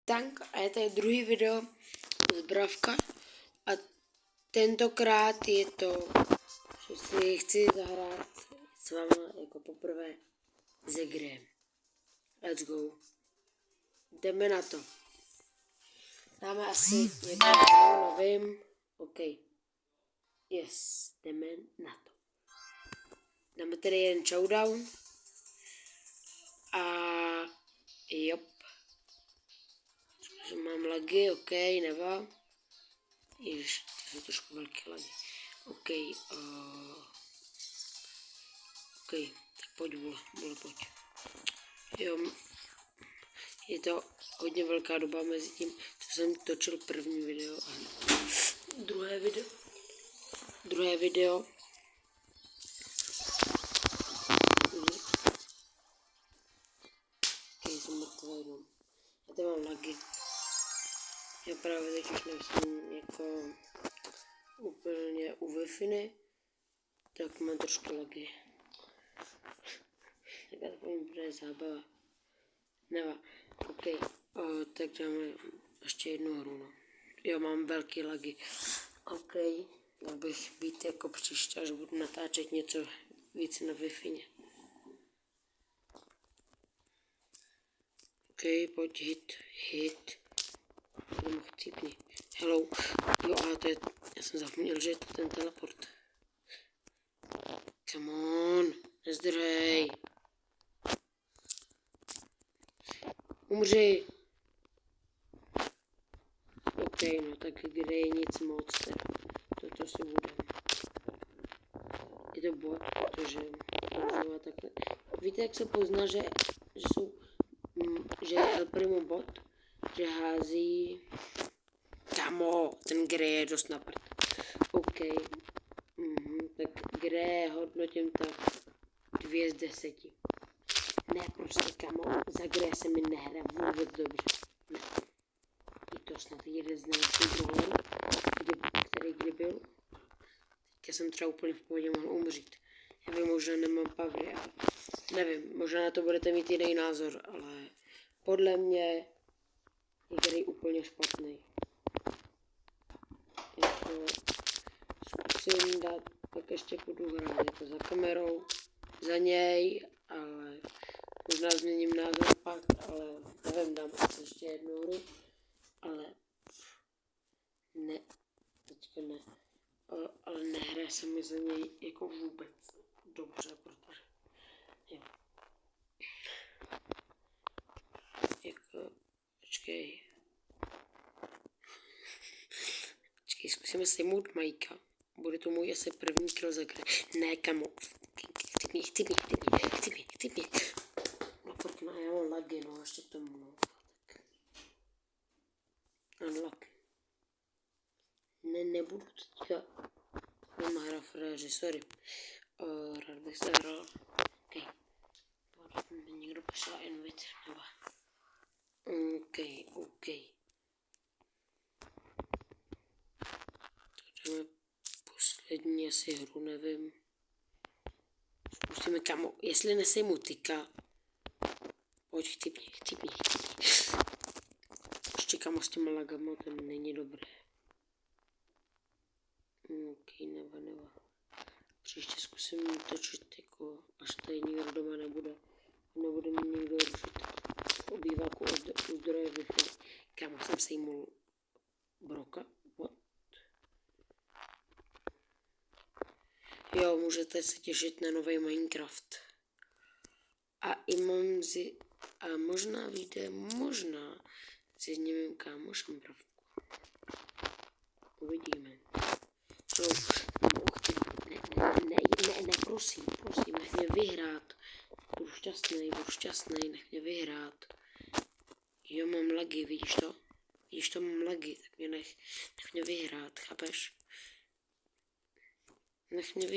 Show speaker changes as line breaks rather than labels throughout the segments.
Tank a je tady druhý video z Bravka a tentokrát je to, že si chci zahrát s váma jako poprvé ze hry. Let's go. Jdeme na to. Dáme asi někoho, nevím. OK. Yes, jdeme na to. Dáme tady jeden showdown. A jop. Mám lagy, OK, nevá. Ježiš, to jsou trošku velké lagy. OK, OK, tak pojď, vole, pojď. Jo, je to hodně velká doba mezi tím, co jsem točil první video a druhé video. OK, jsem mrtvý, no. Já tady mám lagy. Já právě teď už nejsem jako úplně u Wi-Fi, tak mám trošku lagy. Tak já to bude zábava. Nevá. OK, tak dáme ještě jednu hru, no. Jo, mám velký lagy. OK, měl bych být jako příště, až budu natáčet něco víc na Wi-Fi. OK, pojď hit. Budu chcípni. Hello. Jo, a to je, já jsem zapomněl, že je to ten teleport. Come on, nezdrhej. Umři. OK, no tak kde je nic moc, teda. Toto si budem. Je to bot, protože používá takhle. Víte, jak se pozná, že je El Primo bot? Že hází... Kamo, ten Grey je dost na prd. OK. Tak Grey hodnotím tak 2 z 10. Ne, prostě kamo, za Grey se mi nehraje vůbec dobře. Ne. Je to snad jeden z nejlepších brawlerů, který kdy byl. Teďka jsem třeba úplně v pohodě mohl umřít. Já vím, možná nemám pavry, ale nevím, možná na to budete mít jiný názor, ale podle mě je Grey úplně špatný. Jako zkusím dát, pak ještě budu hrát, je to za kamerou, za něj, ale možná změním názor pak, ale nevím, dám asi ještě jednu hru, ale ne, teďka ne, ale nehraje se mi za něj jako vůbec dobře, protože jo. Jako, počkej, zkusíme sejmout Majka. Bude to můj asi první kill za hry. Ne, kamo. Chci mě. No, protože já mám lagy, no, ještě k tomu, no. Tak. Unlock. Ne, nebudu teďka. Mám hra fréři, sorry. Rád bych se hrál. OK. Někdo poslal invite, nebo. OK. Dáme poslední asi hru, nevím. Zkusíme, kamo, jestli nesejmu tyka. Pojď, chci mě. Ještě kamo s těma lagama, to není dobré. OK, nevá. Příště zkusím točit, jako, až tady nikdo doma nebude. Nebude mě nikdo rušit v obýváku u zdroje Wi-Fi. Kamo, jsem sejmul Broka. What? Jo, můžete se těšit na nový Minecraft. A možná vyjde, s jedním mým kámošem Bravku. Uvidíme. Ne, prosím, nech mě vyhrát. Budu šťastný, nech mě vyhrát. Jo, mám lagy, vidíš to? Mám lagy, tak mě nech mě vyhrát, chápeš? Nech mě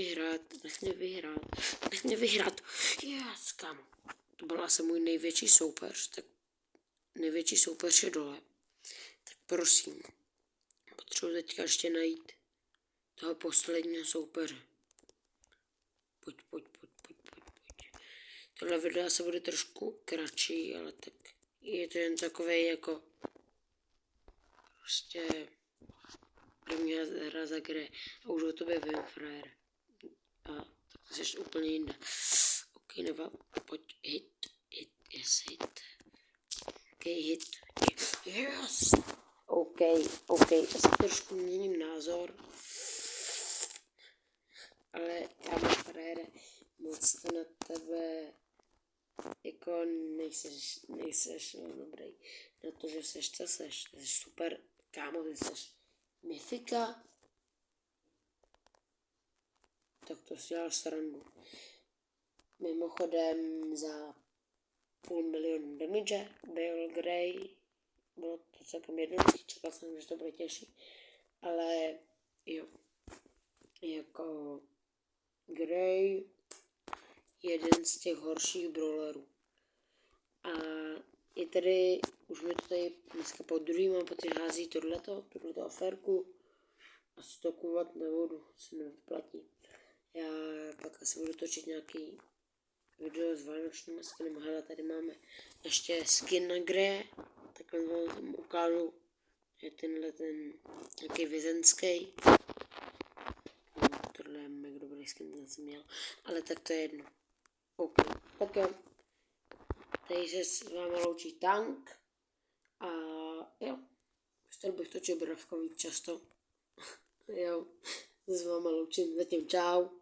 vyhrát. Yes, kámo. To byl asi můj největší soupeř, tak největší soupeř je dole. Tak prosím, potřebuji teďka ještě najít toho posledního soupeře. Pojď. Tohle video se bude trošku kratší, ale tak je to jen takovej jako prostě první hra za Gray a už o tobě vím, frajere. A tak to jsi úplně jinde. Ok, nevím, pojď, hit, hit. Ok, hit, yes! Ok, asi trošku měním názor. Ale kámo, frajere, moc to na tebe jako nejseš dobrý. Na to, že seš co seš, jsi super, kámo, ty seš myfika. Tak to si dělal srandu. Mimochodem za 500 000 damage byl Gray, bylo to celkem jednoduchý, čekal jsem, že to bude těžší, ale jo, jako Gray, jeden z těch horších brawlerů. A je tady, už mi to tady dneska po druhý mám pocit hází tohleto aférku a stokovat nebudu, se nevyplatí. Já pak asi budu točit nějaký video s vánočními skiny. Hele, tady máme ještě skin na Gray, takhle vám ukážu, je tenhle ten nějaký vězenský. Tohle je mega dobrý skin, ten jsem měl, ale tak to je jedno. Ok, tak jo. Tady se s váma loučí Tank a jo, chtěl bych točit bravka víc často. Jo, s váma loučím, zatím čau.